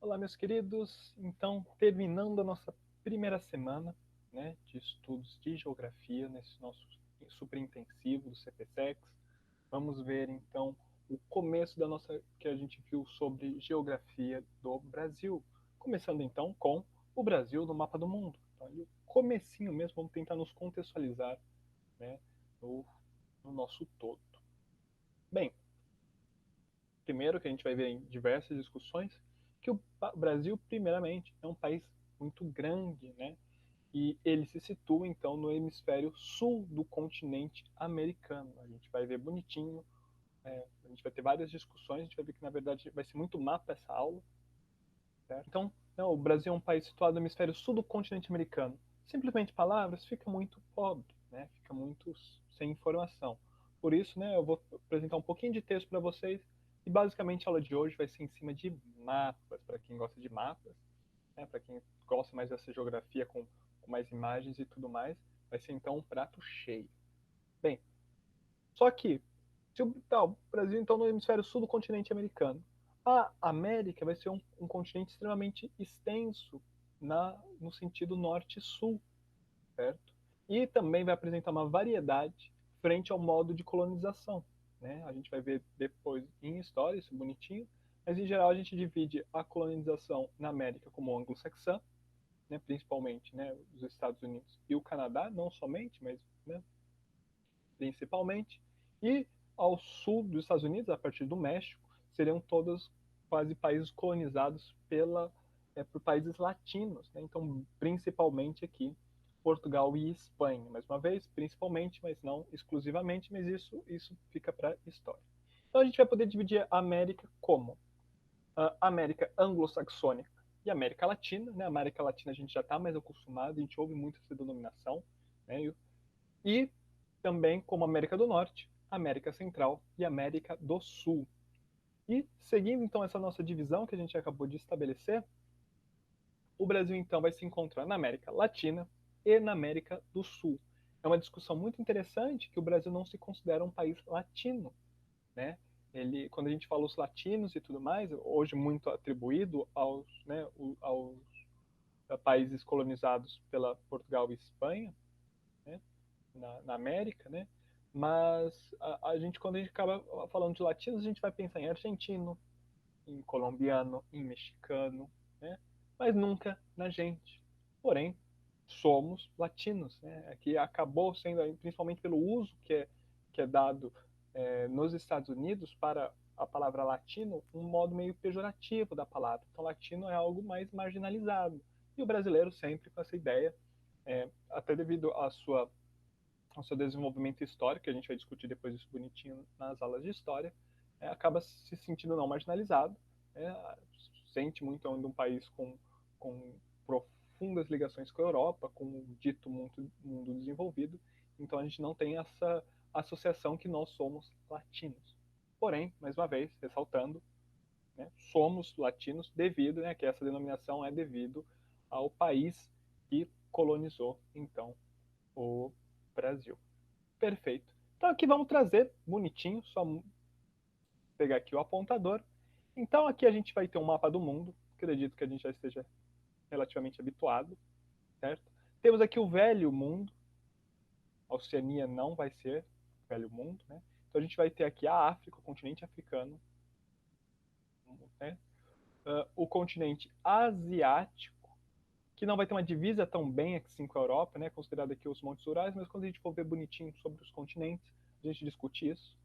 Olá, meus queridos. Então, terminando a nossa primeira semana, né, de estudos de geografia, nesse nosso super intensivo do CPSEX, vamos ver então o começo da nossa que a gente viu sobre geografia do Brasil. Começando então com o Brasil no mapa do mundo. Então, o comecinho mesmo, vamos tentar nos contextualizar, né, no, no nosso todo. Bem, primeiro que a gente vai ver em diversas discussões, que o Brasil, primeiramente, é um país muito grande, né? E ele se situa, então, no hemisfério sul do continente americano. A gente vai ver bonitinho, a gente vai ter várias discussões, a gente vai ver que, na verdade, vai ser muito mapa essa aula, certo? Então, não, o Brasil é um país situado no hemisfério sul do continente americano. Simplesmente palavras fica muito pobre, né? Fica muito sem informação. Por isso, né, eu vou apresentar um pouquinho de texto para vocês e basicamente a aula de hoje vai ser em cima de mapas, para quem gosta de mapas, né, para quem gosta mais dessa geografia com mais imagens e tudo mais, vai ser então um prato cheio. Bem, só que se o Brasil então no hemisfério sul do continente americano, a América vai ser um continente extremamente extenso no sentido norte-sul, certo? E também vai apresentar uma variedade frente ao modo de colonização, né? A gente vai ver depois em história isso bonitinho, mas em geral a gente divide a colonização na América como anglo-saxã, né? Principalmente, né? Os Estados Unidos e o Canadá, não somente, mas, né? Principalmente, e ao sul dos Estados Unidos, a partir do México, seriam todos quase países colonizados por países latinos, né? Então, principalmente aqui, Portugal e Espanha. Mais uma vez, principalmente, mas não exclusivamente, mas isso fica para a história. Então, a gente vai poder dividir a América como a América anglo-saxônica e América Latina. Né? A América Latina a gente já está mais acostumado, a gente ouve muito essa denominação. Né? E também como América do Norte, América Central e América do Sul. E seguindo então essa nossa divisão que a gente acabou de estabelecer, o Brasil então vai se encontrar na América Latina e na América do Sul. É uma discussão muito interessante que o Brasil não se considera um país latino, né? Quando a gente fala os latinos e tudo mais, hoje muito atribuído aos países colonizados pela Portugal e Espanha, né? Na América, né? Mas quando a gente acaba falando de latinos, a gente vai pensar em argentino, em colombiano, em mexicano, né? Mas nunca na gente. Porém, somos latinos, né? Que acabou sendo, principalmente pelo uso que é dado nos Estados Unidos para a palavra latino, um modo meio pejorativo da palavra. Então, latino é algo mais marginalizado. E o brasileiro sempre com essa ideia, até devido ao seu desenvolvimento histórico, que a gente vai discutir depois isso bonitinho nas aulas de história, acaba se sentindo não marginalizado, sente muito ainda um país com profundas ligações com a Europa, com o dito mundo desenvolvido, então a gente não tem essa associação que nós somos latinos. Porém, mais uma vez, ressaltando, né, somos latinos devido, né, que essa denominação é devido ao país que colonizou, então, o Brasil. Perfeito. Então aqui vamos trazer bonitinho, só pegar aqui o apontador. Então aqui a gente vai ter um mapa do mundo, que eu acredito que a gente já esteja relativamente habituado, certo? Temos aqui o velho mundo, a Oceania não vai ser velho mundo, né? Então a gente vai ter aqui a África, o continente africano, né? O continente asiático, que não vai ter uma divisa tão bem assim com a Europa, né? Considerado aqui os Montes Urais, mas quando a gente for ver bonitinho sobre os continentes, a gente discute isso,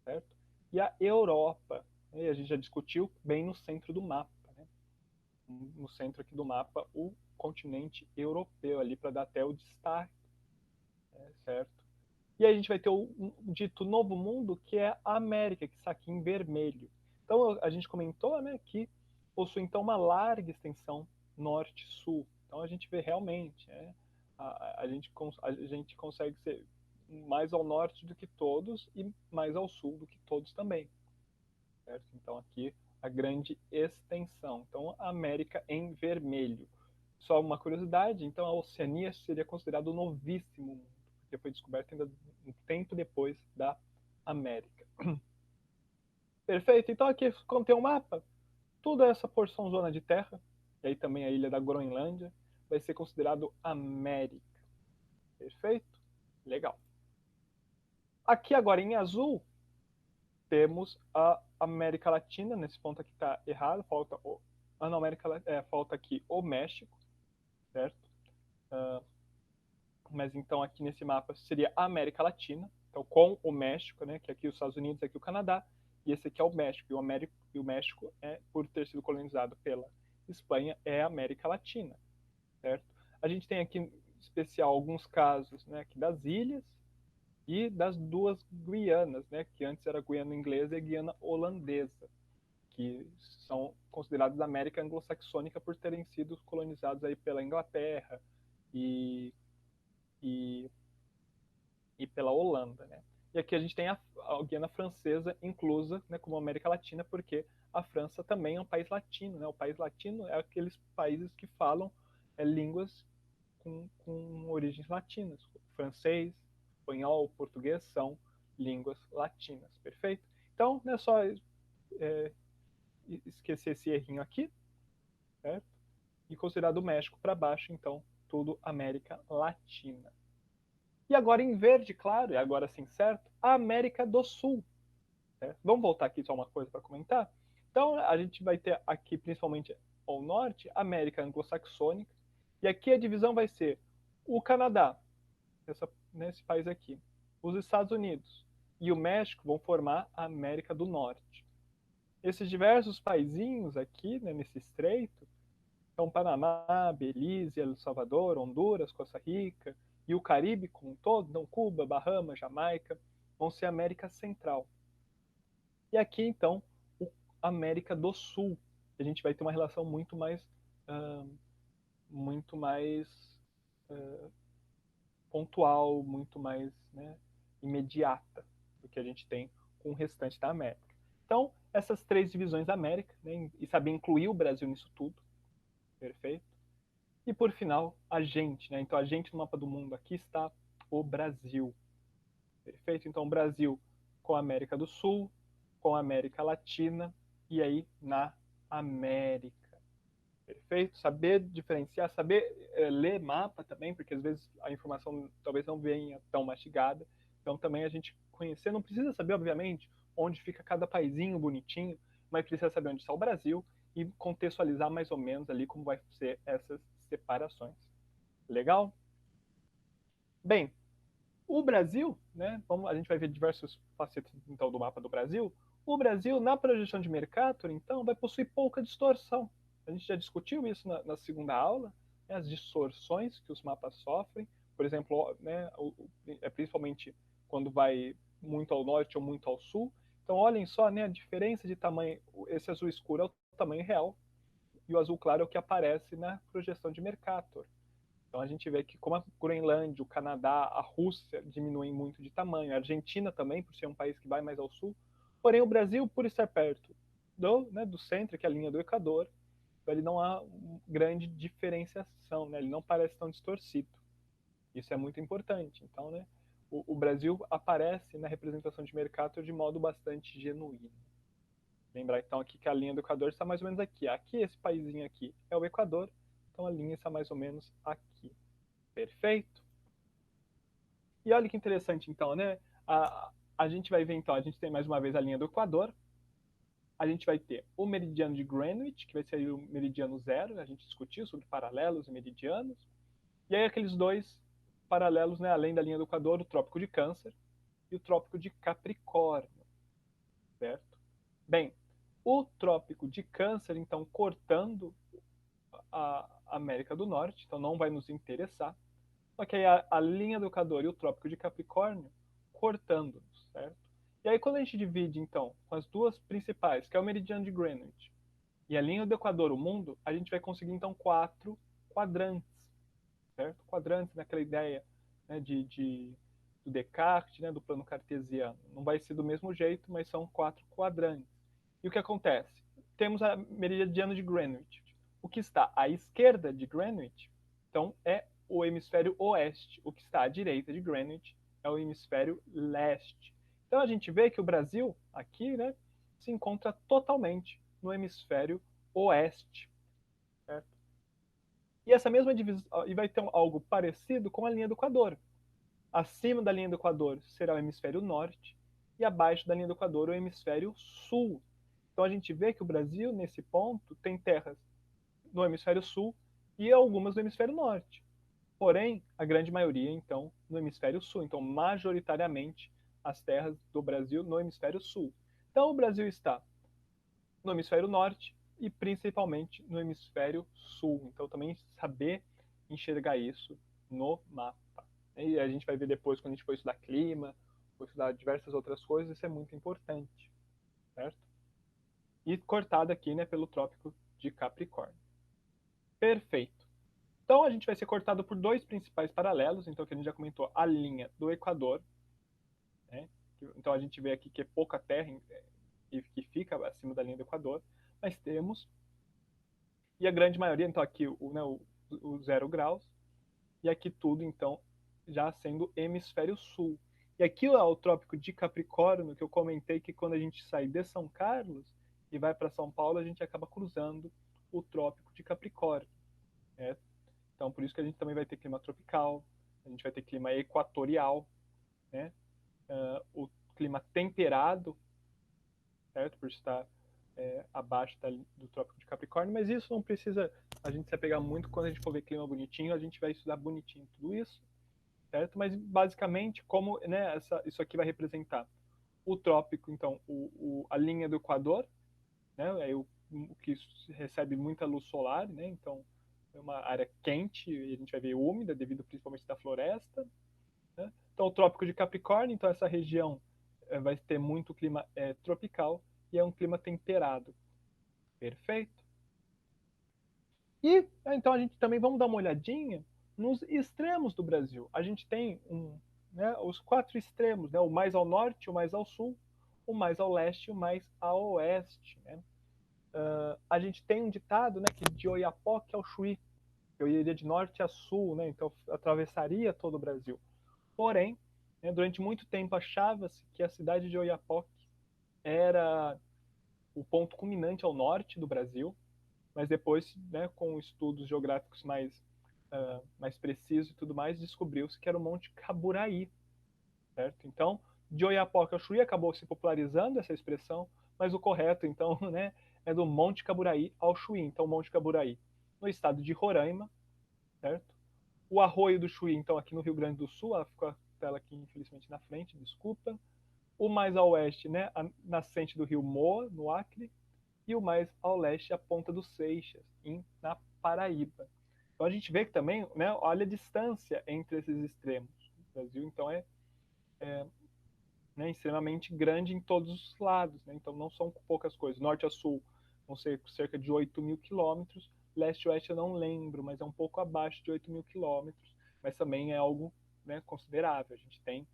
certo? E a Europa, né? A gente já discutiu bem no centro do mapa, né? No centro aqui do mapa, o continente europeu ali para dar até o destaque, né? Certo? E aí a gente vai ter o dito novo mundo, que é a América, que está aqui em vermelho. Então a gente comentou, né, que possui então uma larga extensão norte-sul. Então a gente vê realmente, né, a gente consegue ser mais ao norte do que todos e mais ao sul do que todos também. Certo? Então aqui a grande extensão. Então a América em vermelho. Só uma curiosidade, então a Oceania seria considerado o novíssimo mundo, porque foi descoberto ainda um tempo depois da América. Perfeito? Então aqui contém um mapa. toda essa porção zona de terra, e aí também a ilha da Groenlândia, vai ser considerado América. Perfeito? Legal. Aqui agora em azul, temos a América Latina, nesse ponto aqui está errado, falta falta aqui o México, certo? Mas então aqui nesse mapa seria a América Latina, então com o México, né, que aqui os Estados Unidos, aqui o Canadá, e esse aqui é o México, e o México, por ter sido colonizado pela Espanha, é a América Latina, certo? A gente tem aqui, em especial, alguns casos, né, aqui das ilhas e das duas Guianas, né, que antes era Guiana inglesa e Guiana holandesa, que são considerados América anglo-saxônica por terem sido colonizados aí pela Inglaterra e, e, e pela Holanda, né? E aqui a gente tem a Guiana Francesa inclusa, né, como América Latina, porque a França também é um país latino, né? O país latino é aqueles países que falam línguas com origens latinas. Francês, espanhol, português são línguas latinas, perfeito? Então, não é só esquecer esse errinho aqui, certo? E considerar do México para baixo, então, tudo América Latina. E agora em verde, claro, e agora sim certo, a América do Sul. Certo? Vamos voltar aqui só uma coisa para comentar? Então, a gente vai ter aqui, principalmente ao norte, América anglo-saxônica, e aqui a divisão vai ser o Canadá, nesse país aqui, os Estados Unidos e o México vão formar a América do Norte. Esses diversos paizinhos aqui, né, nesse estreito, são Panamá, Belize, El Salvador, Honduras, Costa Rica e o Caribe como um todo, então Cuba, Bahamas, Jamaica, vão ser América Central. E aqui, então, a América do Sul. A gente vai ter uma relação muito mais pontual, muito mais, né, imediata do que a gente tem com o restante da América. Então, essas três divisões da América, né, e saber incluir o Brasil nisso tudo, perfeito? E por final, a gente, né? Então a gente no mapa do mundo aqui está o Brasil. Perfeito? Então o Brasil com a América do Sul, com a América Latina e aí na América. Perfeito? Saber diferenciar, saber ler mapa também, porque às vezes a informação talvez não venha tão mastigada. Então também a gente conhecer, não precisa saber, obviamente, onde fica cada paizinho bonitinho, mas precisa saber onde está o Brasil e contextualizar mais ou menos ali como vai ser essas separações. Legal? Bem, o Brasil, né? A gente vai ver diversos facetas então do mapa do Brasil. O Brasil, na projeção de Mercator, então, vai possuir pouca distorção. A gente já discutiu isso na segunda aula, né, as distorções que os mapas sofrem. Por exemplo, né, principalmente quando vai muito ao norte ou muito ao sul. Então, olhem só, né, a diferença de tamanho. Esse azul escuro é o tamanho real e o azul claro é o que aparece na projeção de Mercator. Então a gente vê que como a Groenlândia, o Canadá, a Rússia diminuem muito de tamanho, a Argentina também, por ser um país que vai mais ao sul, porém o Brasil, por estar perto do centro, que é a linha do Equador, ele não há grande diferenciação, né? Ele não parece tão distorcido. Isso é muito importante. Então, né, o Brasil aparece na representação de Mercator de modo bastante genuíno. Lembrar então aqui que a linha do Equador está mais ou menos aqui. Aqui, esse paísinho aqui é o Equador, então a linha está mais ou menos aqui. Perfeito? E olha que interessante, então, né? A gente vai ver, então, a gente tem mais uma vez a linha do Equador, a gente vai ter o meridiano de Greenwich, que vai ser o meridiano zero, a gente discutiu sobre paralelos e meridianos, e aí aqueles dois paralelos, né, além da linha do Equador, o Trópico de Câncer e o Trópico de Capricórnio, certo? Bem, o Trópico de Câncer, então, cortando a América do Norte, então não vai nos interessar. Só que aí a linha do Equador e o Trópico de Capricórnio cortando-nos, certo? E aí quando a gente divide, então, com as duas principais, que é o meridiano de Greenwich e a linha do Equador, o mundo, a gente vai conseguir, então, 4 quadrantes, certo? Quadrantes naquela ideia, né, do Descartes, né, do plano cartesiano. Não vai ser do mesmo jeito, mas são 4 quadrantes. E o que acontece? Temos a meridiano de Greenwich. O que está à esquerda de Greenwich, então, é o hemisfério oeste. O que está à direita de Greenwich é o hemisfério leste. Então a gente vê que o Brasil aqui, né, se encontra totalmente no hemisfério oeste, certo? E essa mesma divisão, e vai ter algo parecido com a linha do Equador. Acima da linha do Equador será o hemisfério norte e abaixo da linha do Equador o hemisfério sul. Então a gente vê que o Brasil, nesse ponto, tem terras no hemisfério sul e algumas no hemisfério norte. Porém, a grande maioria, então, no hemisfério sul. Então, majoritariamente, as terras do Brasil no hemisfério sul. Então, o Brasil está no hemisfério norte e principalmente no hemisfério sul. Então, também saber enxergar isso no mapa. E a gente vai ver depois, quando a gente for estudar clima, for estudar diversas outras coisas, isso é muito importante, certo? E cortado aqui, né, pelo Trópico de Capricórnio. Perfeito. Então, a gente vai ser cortado por dois principais paralelos. Então, que a gente já comentou, a linha do Equador. Né? Então, a gente vê aqui que é pouca terra que fica acima da linha do Equador. Mas temos, e a grande maioria, então aqui o 0 graus, e aqui tudo, então, já sendo hemisfério sul. E aqui o Trópico de Capricórnio, que eu comentei que quando a gente sai de São Carlos e vai para São Paulo, a gente acaba cruzando o Trópico de Capricórnio. Né? Então, por isso que a gente também vai ter clima tropical, a gente vai ter clima equatorial, né? O clima temperado, certo? Por estar abaixo do Trópico de Capricórnio, mas isso não precisa a gente se apegar muito. Quando a gente for ver clima bonitinho, a gente vai estudar bonitinho tudo isso, certo? Mas basicamente, como, né, isso aqui vai representar o trópico, então, a linha do Equador, né? É o que recebe muita luz solar, né? Então, é uma área quente, e a gente vai ver úmida, devido principalmente da floresta. Né? Então, o Trópico de Capricórnio, então essa região vai ter muito clima tropical e é um clima temperado. Perfeito? E então a gente também vamos dar uma olhadinha nos extremos do Brasil. A gente tem né, os quatro extremos, né? O mais ao norte, o mais ao sul, o mais ao leste e o mais ao oeste. Né? A gente tem um ditado, né, que de Oiapoque ao Chuí, eu iria de norte a sul, né? Então atravessaria todo o Brasil. Porém, né, durante muito tempo achava-se que a cidade de Oiapoque era o ponto culminante ao norte do Brasil, mas depois, né, com estudos geográficos mais precisos e tudo mais, descobriu-se que era o Monte Caburaí, certo? Então, de Oiapoque ao Chuí acabou se popularizando essa expressão, mas o correto, então, né, é do Monte Caburaí ao Chuí. Então, Monte Caburaí, no estado de Roraima, certo? O Arroio do Chuí, então, aqui no Rio Grande do Sul, ela ficou a tela aqui, infelizmente, na frente, desculpa. O mais ao oeste, né, a nascente do rio Moa, no Acre, e o mais ao leste, a Ponta dos Seixas, na Paraíba. Então a gente vê que também, né, olha a distância entre esses extremos. O Brasil, então, né, extremamente grande em todos os lados. Né? Então não são poucas coisas. Norte a sul vão ser cerca de 8.000 quilômetros. Leste a oeste eu não lembro, mas é um pouco abaixo de 8.000 quilômetros. Mas também é algo, né, considerável. A gente tem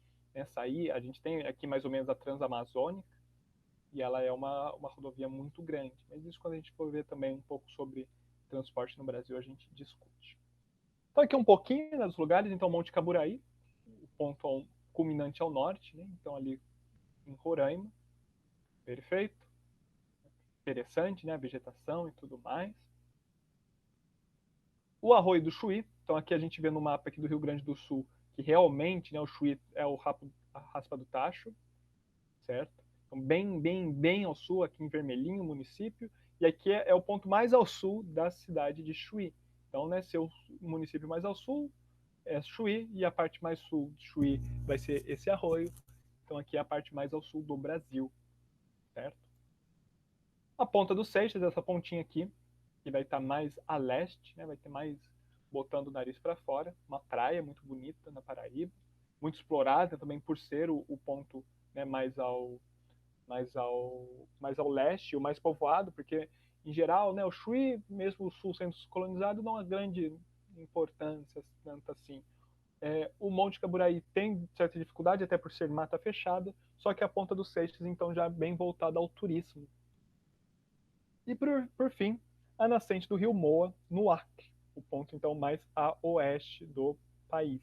a gente tem aqui mais ou menos a Transamazônica, e ela é uma rodovia muito grande. Mas isso, quando a gente for ver também um pouco sobre transporte no Brasil, a gente discute. Então aqui um pouquinho nos lugares, então Monte Caburaí, o ponto culminante ao norte, né? Então ali em Roraima, perfeito, interessante, né? A vegetação e tudo mais. O Arroio do Chuí, então aqui a gente vê no mapa aqui do Rio Grande do Sul que realmente, né, o Chuí é a raspa do Tacho, certo? Então, bem ao sul, aqui em vermelhinho, o município, e aqui é o ponto mais ao sul da cidade de Chuí. Então, né, seu município mais ao sul é Chuí, e a parte mais sul de Chuí vai ser esse arroio. Então, aqui é a parte mais ao sul do Brasil, certo? A Ponta dos Seixas, essa pontinha aqui, que vai estar mais a leste, né, vai ter mais botando o nariz para fora, uma praia muito bonita na Paraíba, muito explorada também por ser o ponto, né, mais ao leste, o mais povoado, porque, em geral, né, o Chuí, mesmo o sul sendo colonizado, não há grande importância tanto assim. O Monte Caburaí tem certa dificuldade, até por ser mata fechada, só que a Ponta dos Seixas, então, já é bem voltada ao turismo. E, por fim, a nascente do rio Moa, no Acre, o ponto, então, mais a oeste do país.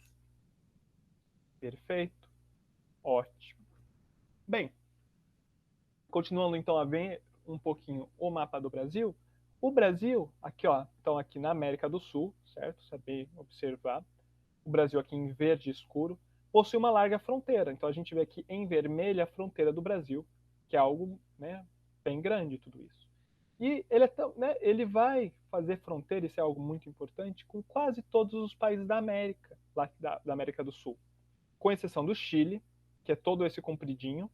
Perfeito? Ótimo. Bem, continuando então a ver um pouquinho o mapa do Brasil, O Brasil, aqui, ó, então aqui na América do Sul, certo? Saber observar. O Brasil aqui em verde escuro possui uma larga fronteira. Então a gente vê aqui em vermelho a fronteira do Brasil, que é algo, né, bem grande tudo isso. E ele, né, ele vai fazer fronteira, isso é algo muito importante, com quase todos os países da América, lá da América do Sul, com exceção do Chile, que é todo esse compridinho,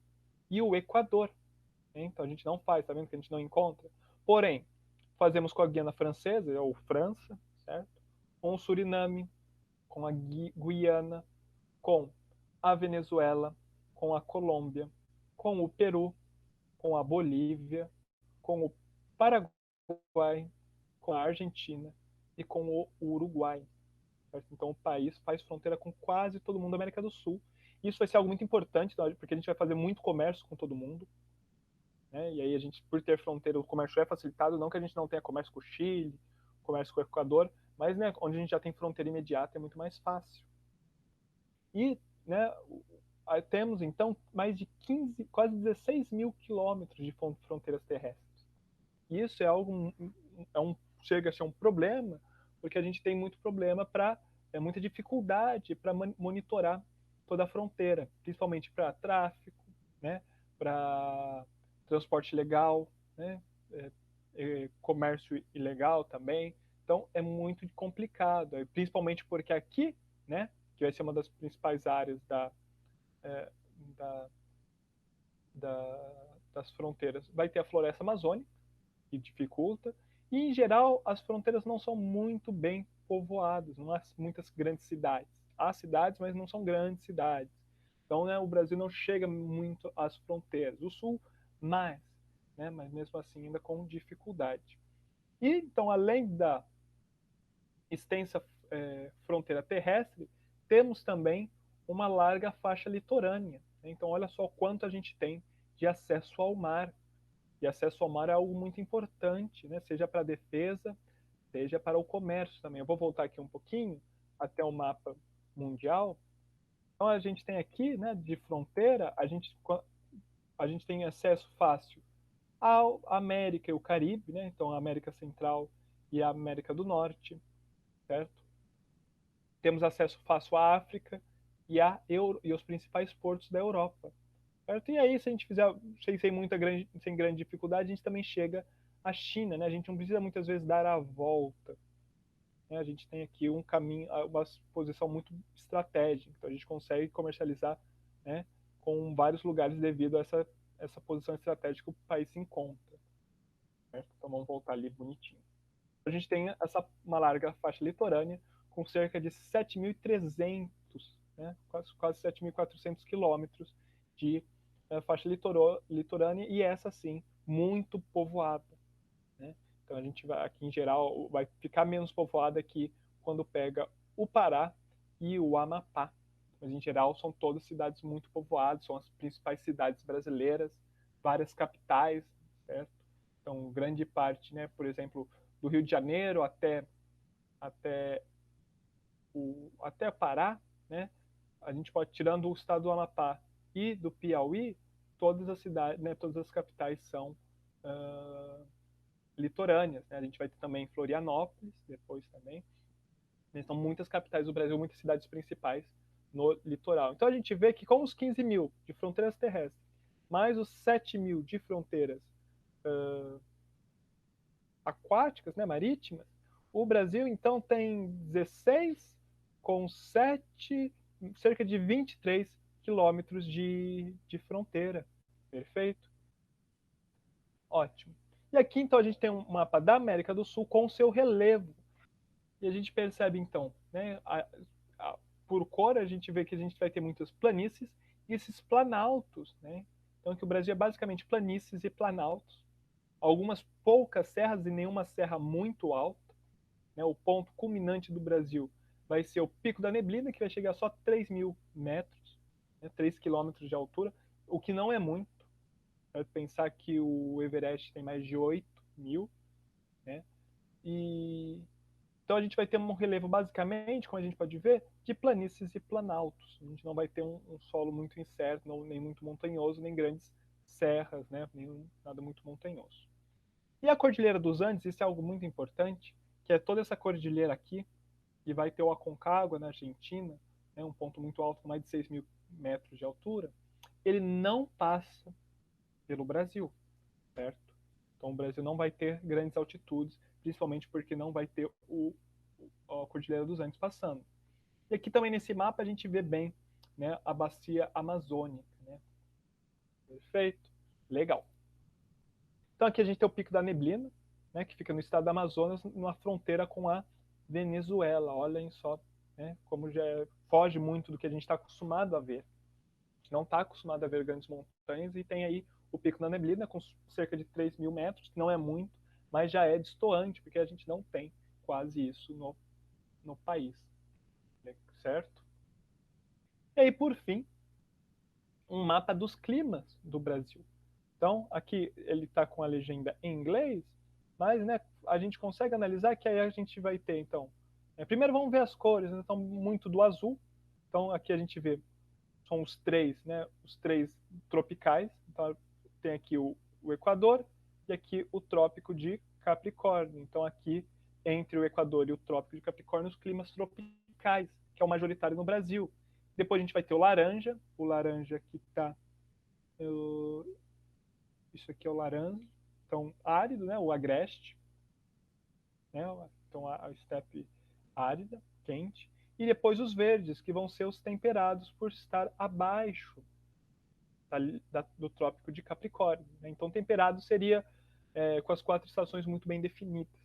e o Equador. Né? Então a gente não faz, tá vendo que a gente não encontra? Porém, fazemos com a Guiana Francesa, ou França, certo? Com o Suriname, com a Guiana, com a Venezuela, com a Colômbia, com o Peru, com a Bolívia, com o Paraguai, com a Argentina e com o Uruguai. Certo? Então o país faz fronteira com quase todo mundo da América do Sul. Isso vai ser algo muito importante, porque a gente vai fazer muito comércio com todo mundo. Né? E aí a gente, por ter fronteira, o comércio é facilitado, não que a gente não tenha comércio com o Chile, comércio com o Equador, mas né, onde a gente já tem fronteira imediata é muito mais fácil. E né, temos então mais de 15, quase 16 mil quilômetros de fronteiras terrestres. E isso é algo, chega a ser um problema, porque a gente tem muito problema para, muita dificuldade para monitorar toda a fronteira, principalmente para tráfico, né, para transporte ilegal, né, comércio ilegal também. Então é muito complicado, principalmente porque aqui, né, que vai ser uma das principais áreas da, das fronteiras, vai ter a floresta amazônica, que dificulta, e em geral as fronteiras não são muito bem povoadas, não há muitas grandes cidades. Há cidades, mas não são grandes cidades. Então, né, o Brasil não chega muito às fronteiras. O Sul, mais, né, mas mesmo assim ainda com dificuldade. E então, além da extensa fronteira terrestre, temos também uma larga faixa litorânea. Então, olha só quanto a gente tem de acesso ao mar. E acesso ao mar é algo muito importante, né? Seja para a defesa, seja para o comércio também. Eu vou voltar aqui um pouquinho até o mapa mundial. Então, a gente tem aqui, né, de fronteira, a gente tem acesso fácil à América e o Caribe, né? Então, a América Central e a América do Norte, certo? Temos acesso fácil à África e e os principais portos da Europa. Certo? E aí, se a gente fizer sem grande dificuldade, a gente também chega à China. Né? A gente não precisa muitas vezes dar a volta. Né? A gente tem aqui um caminho, uma posição muito estratégica. Então, a gente consegue comercializar, né, com vários lugares devido a essa posição estratégica que o país se encontra. Certo? Então, vamos voltar ali bonitinho. A gente tem uma larga faixa litorânea com cerca de 7.300, né, quase 7.400 quilômetros de faixa litorânea, e essa sim, muito povoada. Né? Então a gente vai, aqui em geral, vai ficar menos povoada aqui quando pega o Pará e o Amapá. Mas em geral são todas cidades muito povoadas, são as principais cidades brasileiras, várias capitais, certo? Então grande parte, né, por exemplo, do Rio de Janeiro até até Pará, né? A gente pode, tirando o estado do Amapá e do Piauí, todas as cidades, né, todas as capitais são litorâneas. Né? A gente vai ter também Florianópolis, depois também. São muitas capitais do Brasil, muitas cidades principais no litoral. Então a gente vê que com os 15 mil de fronteiras terrestres, mais os 7 mil de fronteiras aquáticas, né, marítimas, o Brasil então tem 16 com 7, cerca de 23 quilômetros de fronteira. Perfeito? Ótimo. E aqui então a gente tem um mapa da América do Sul com o seu relevo. E a gente percebe então, né, por cor a gente vê que a gente vai ter muitas planícies e esses planaltos, né? Então que o Brasil é basicamente planícies e planaltos, algumas poucas serras e nenhuma serra muito alta. Né? O ponto culminante do Brasil vai ser o Pico da Neblina, que vai chegar a só 3.000 metros, né? 3 quilômetros de altura, o que não é muito. Para pensar que o Everest tem mais de 8.000, né? E então a gente vai ter um relevo basicamente, como a gente pode ver, de planícies e planaltos. A gente não vai ter um solo muito incerto, nem muito montanhoso, nem grandes serras, né? Nem nada muito montanhoso. E a Cordilheira dos Andes, isso é algo muito importante, que é toda essa cordilheira aqui, e vai ter o Aconcagua na Argentina, né, um ponto muito alto, com mais de 6 mil metros de altura, ele não passa pelo Brasil, certo? Então o Brasil não vai ter grandes altitudes, principalmente porque não vai ter a Cordilheira dos Andes passando. E aqui também nesse mapa a gente vê bem, né, a bacia amazônica. Né? Perfeito? Legal. Então aqui a gente tem o Pico da Neblina, né, que fica no estado do Amazonas, numa fronteira com a Venezuela. Olhem só, né, como já foge muito do que a gente está acostumado a ver. A gente não está acostumado a ver grandes montanhas e tem aí o Pico da Neblina com cerca de 3 mil metros, que não é muito, mas já é destoante, porque a gente não tem quase isso no país, certo? E aí, por fim, um mapa dos climas do Brasil. Então, aqui ele está com a legenda em inglês, mas né, a gente consegue analisar que aí a gente vai ter, então, primeiro vamos ver as cores, né, então muito do azul. Então, aqui a gente vê, são os três tropicais. Então, tem aqui o Equador e aqui o Trópico de Capricórnio. Então, aqui entre o Equador e o Trópico de Capricórnio, os climas tropicais, que é o majoritário no Brasil. Depois a gente vai ter o laranja que está isso aqui é o laranja, então árido, né, o agreste, né, então a estepe árida, quente, e depois os verdes, que vão ser os temperados por estar abaixo do trópico de Capricórnio. Né? Então temperado seria com as 4 estações muito bem definidas.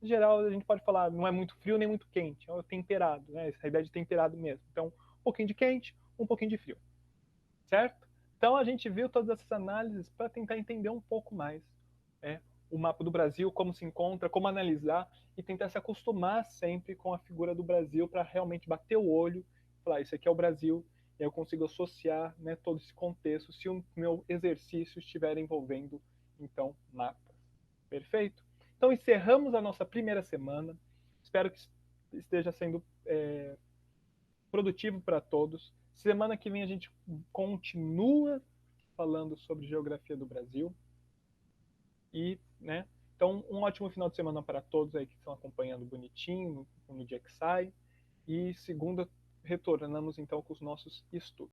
Em geral, a gente pode falar, não é muito frio nem muito quente, é temperado, né? Essa ideia de temperado mesmo. Então, um pouquinho de quente, um pouquinho de frio, certo? Então, a gente viu todas essas análises para tentar entender um pouco mais o mapa do Brasil, como se encontra, como analisar e tentar se acostumar sempre com a figura do Brasil para realmente bater o olho e falar, isso aqui é o Brasil, e eu consigo associar, né, todo esse contexto se o meu exercício estiver envolvendo, então, mapas. Perfeito? Então, encerramos a nossa primeira semana. Espero que esteja sendo produtivo para todos. Semana que vem a gente continua falando sobre geografia do Brasil. E, né? Então, um ótimo final de semana para todos aí que estão acompanhando bonitinho no dia que sai. E segunda, retornamos então com os nossos estudos.